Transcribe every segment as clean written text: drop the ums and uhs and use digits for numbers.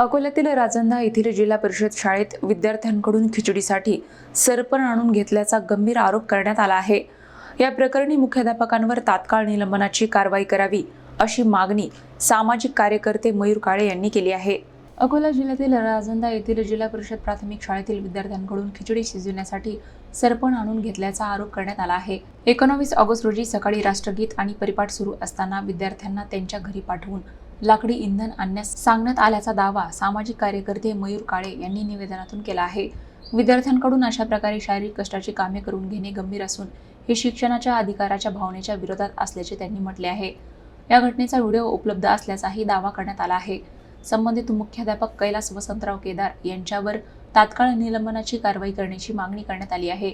अकोल्यातील राजंधा येथील जिल्हा परिषद शाळेत विद्यार्थ्यांकडून खिचडीसाठी सरपण आणून घेतल्याचा गंभीर आरोप करण्यात आला आहे। या प्रकरणी मुख्याध्यापकांवर तात्काळ निलंबनाची कारवाई करावी अशी मागणी सामाजिक कार्यकर्ते मयूर काळे यांनी केली आहे। अकोला जिल्ह्यातील राजंधा येथील जिल्हा परिषद प्राथमिक शाळेतील विद्यार्थ्यांकडून खिचडी शिजवण्यासाठी सरपण आणून घेतल्याचा आरोप करण्यात आला आहे। 19 ऑगस्ट रोजी सकाळी राष्ट्रगीत आणि परिपाठ सुरू असताना विद्यार्थ्यांना त्यांच्या घरी पाठवून लाकडी इंधन आणण्यास सांगण्यात आल्याचा दावा सामाजिक कार्यकर्ते मयूर काळे यांनी निवेदनातून केला आहे। विद्यार्थ्यांकडून अशा प्रकारे शारीरिक कष्टाची कामे करून घेणे गंभीर असून हे शिक्षणाच्या अधिकाराच्या भावनेच्या विरोधात असल्याचे त्यांनी म्हटले आहे। या घटनेचा व्हिडिओ उपलब्ध असल्याचाही दावा करण्यात आला आहे। संबंधित मुख्याध्यापक कैलास वसंतराव केदार यांच्यावर तात्काळ निलंबनाची कारवाई करण्याची मागणी करण्यात आली आहे।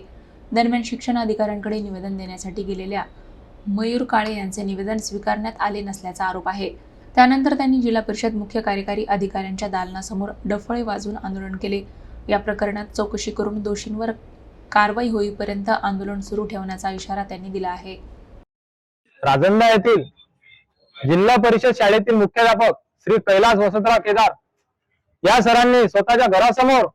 दरम्यान शिक्षण अधिकाऱ्यांकडे निवेदन देण्यासाठी गेलेल्या मयूर काळे यांचे निवेदन स्वीकारण्यात आले नसल्याचा आरोप आहे। त्यानंतर त्यांनी जिल्हा परिषद मुख्य कार्यकारी अधिकाऱ्यांच्या दालनासमोर डफळे वाजवून आंदोलन केले। या प्रकरणात चौकशी करून दोषींवर कारवाई होईपर्यंत आंदोलन सुरू ठेवण्याचा इशारा त्यांनी दिला आहे। राजंधा येथील जिल्हा परिषद शाळेतील मुख्याध्यापक श्री कैलास वसंतराव केदार या सरांनी स्वतःच्या घरासमोर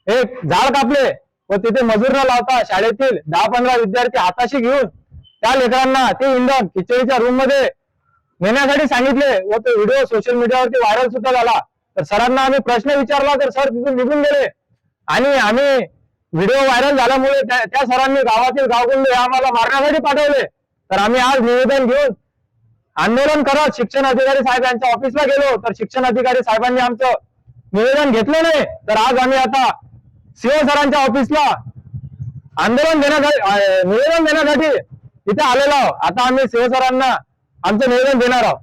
एक झाड कापले व तिथे मजूर न लावता शाळेतील 10-15 विद्यार्थी हाताशी घेऊन त्या लेकरांना ते इंधन खिचडीच्या रूम मध्ये नेण्यासाठी सांगितले व तो व्हिडिओ सोशल मीडियावरती व्हायरल सुद्धा झाला। तर सरांना आम्ही प्रश्न विचारला तर सर तिथून निघून गेले आणि आम्ही व्हिडिओ व्हायरल झाल्यामुळे त्या सरांनी गावातील गावगुंडे आम्हाला मारण्यासाठी पाठवले। तर आम्ही आज निवेदन घेऊन आंदोलन करत शिक्षण अधिकारी साहेब यांच्या ऑफिसला गेलो तर शिक्षण अधिकारी साहेबांनी आमचं निवेदन घेतलं नाही। तर आज आम्ही आता सीओ सरांच्या ऑफिसला निवेदन देण्यासाठी इथे आलेलो आहोत। आता आम्ही सीओ सरांना आमचं निवेदन देणार आहोत।